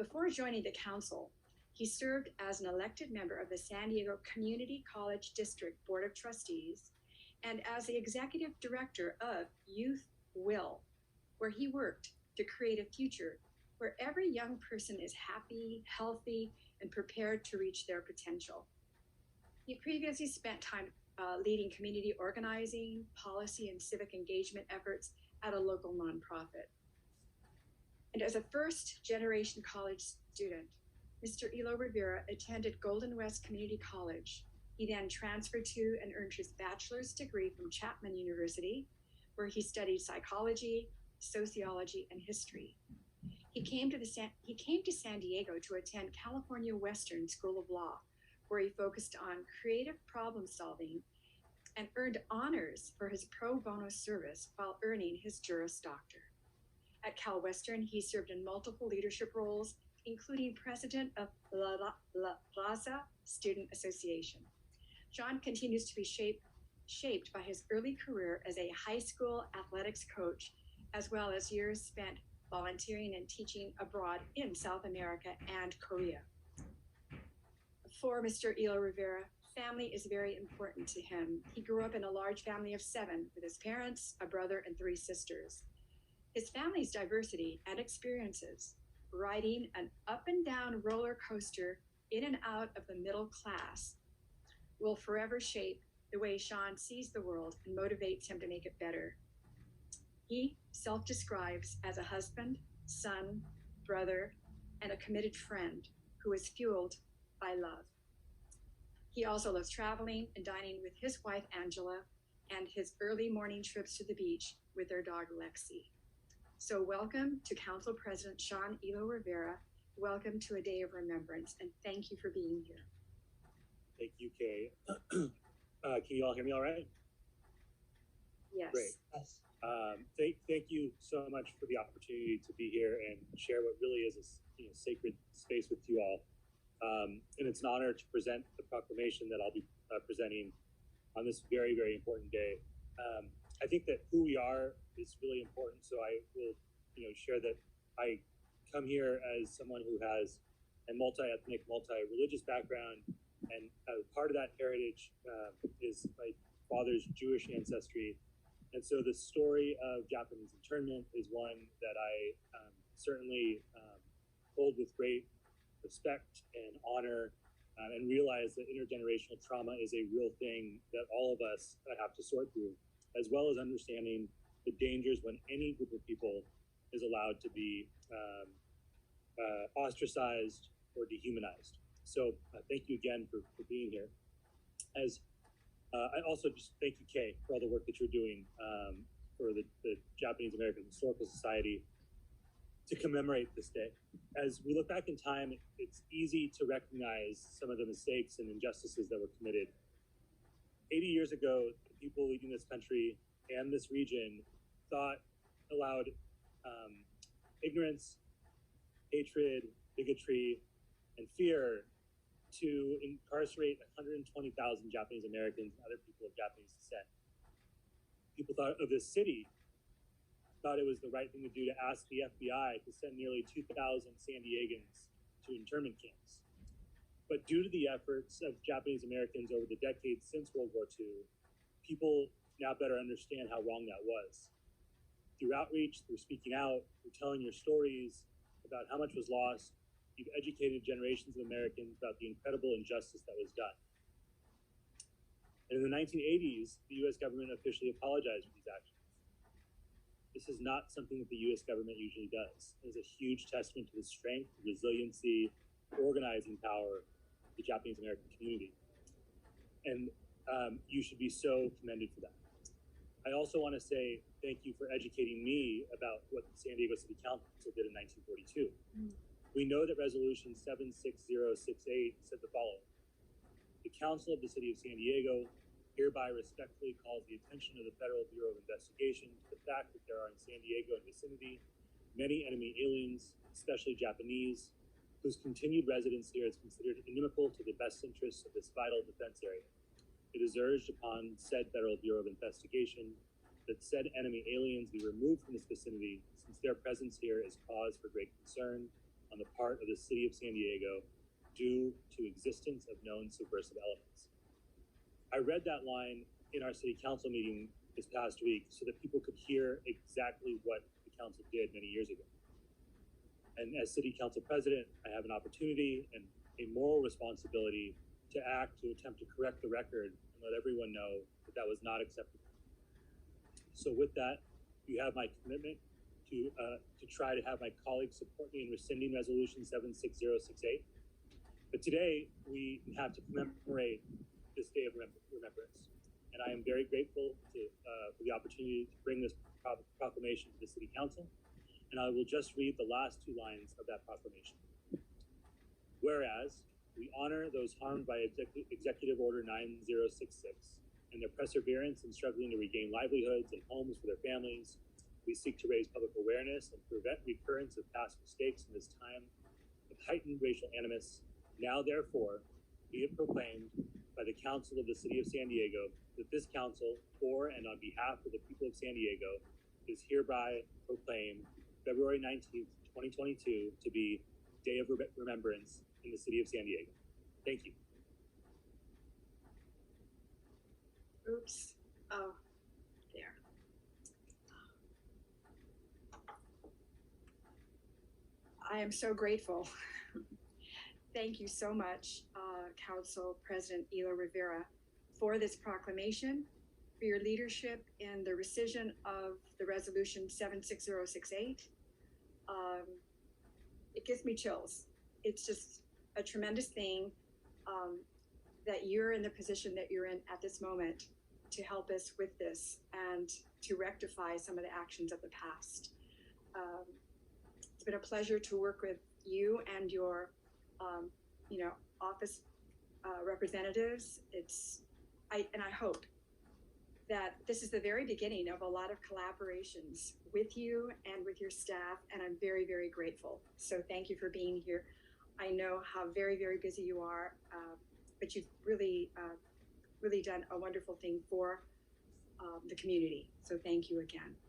Before joining the council, he served as an elected member of the San Diego Community College District Board of Trustees and as the executive director of Youth Will, where he worked to create a future where every young person is happy, healthy, and prepared to reach their potential. He previously spent time leading community organizing, policy, and civic engagement efforts at a local nonprofit. And as a first-generation college student, Mr. Elo Rivera attended Golden West Community College. He then transferred to and earned his bachelor's degree from Chapman University, where he studied psychology, sociology, and history. He came to San Diego to attend California Western School of Law, where he focused on creative problem solving and earned honors for his pro bono service while earning his Juris Doctor. At Cal Western, he served in multiple leadership roles, including president of La Raza Student Association. Sean continues to be shaped by his early career as a high school athletics coach, as well as years spent volunteering and teaching abroad in South America and Korea. For Mr. Elo Rivera, family is very important to him. He grew up in a large family of 7 with his parents, a brother, and 3 sisters. His family's diversity and experiences, riding an up and down roller coaster in and out of the middle class, will forever shape the way Sean sees the world and motivates him to make it better. He self-describes as a husband, son, brother, and a committed friend who is fueled by love. He also loves traveling and dining with his wife, Angela, and his early morning trips to the beach with their dog, Lexi. So welcome to Council President Sean Elo Rivera. Welcome to a day of remembrance, and thank you for being here. Thank you, Kay. Can you all hear me all right? Yes. Great. Thank you so much for the opportunity to be here and share what really is a sacred space with you all. And it's an honor to present the proclamation that I'll be presenting on this very, very important day. I think that who we are is really important. So I will, share that I come here as someone who has a multi-ethnic, multi-religious background, and part of that heritage is my father's Jewish ancestry. And so the story of Japanese internment is one that I certainly hold with great respect and honor, and realize that intergenerational trauma is a real thing that all of us have to sort through, as well as understanding the dangers when any group of people is allowed to be ostracized or dehumanized. So thank you again for being here. I also just thank you, Kay, for all the work that you're doing for the Japanese American Historical Society to commemorate this day. As we look back in time, it's easy to recognize some of the mistakes and injustices that were committed. 80 years ago, the people leading this country and this region allowed ignorance, hatred, bigotry, and fear to incarcerate 120,000 Japanese Americans and other people of Japanese descent. People thought of this city, thought it was the right thing to do to ask the FBI to send nearly 2,000 San Diegans to internment camps. But due to the efforts of Japanese Americans over the decades since World War II, people now better understand how wrong that was. Through outreach, through speaking out, through telling your stories about how much was lost, you've educated generations of Americans about the incredible injustice that was done. And in the 1980s, the U.S. government officially apologized for these actions. This is not something that the U.S. government usually does. It is a huge testament to the strength, resiliency, organizing power of the Japanese American community. And you should be so commended for that. I also want to say thank you for educating me about what the San Diego City Council did in 1942. We know that Resolution 76068 said the following: the Council of the City of San Diego hereby respectfully calls the attention of the Federal Bureau of Investigation to the fact that there are in San Diego and vicinity many enemy aliens, especially Japanese, whose continued residence here is considered inimical to the best interests of this vital defense area. It is urged upon said Federal Bureau of Investigation that said enemy aliens be removed from this vicinity, since their presence here is cause for great concern on the part of the City of San Diego due to existence of known subversive elements. I read that line in our City Council meeting this past week so that people could hear exactly what the council did many years ago. And as City Council President, I have an opportunity and a moral responsibility to act to attempt to correct the record and let everyone know that that was not acceptable. So with that, you have my commitment to try to have my colleagues support me in rescinding Resolution 76068. But today, we have to commemorate this day of remembrance. And I am very grateful for the opportunity to bring this proclamation to the City Council. And I will just read the last two lines of that proclamation. Whereas, we honor those harmed by Executive Order 9066 and their perseverance in struggling to regain livelihoods and homes for their families. We seek to raise public awareness and prevent recurrence of past mistakes in this time of heightened racial animus. Now, therefore, be it proclaimed by the Council of the City of San Diego that this council, for and on behalf of the people of San Diego, is hereby proclaimed February 19th, 2022 to be Day of Remembrance in the City of San Diego. Thank you. Oops. Oh, there. I am so grateful. Thank you so much, Council President Ela Rivera, for this proclamation, for your leadership in the rescission of the Resolution 76068. It gives me chills. It's just a tremendous thing that you're in the position that you're in at this moment to help us with this and to rectify some of the actions of the past. It's been a pleasure to work with you and your office representatives. I hope that this is the very beginning of a lot of collaborations with you and with your staff, and I'm very, very grateful. So thank you for being here. I know how very, very busy you are, but you've really, really done a wonderful thing for the community. So thank you again.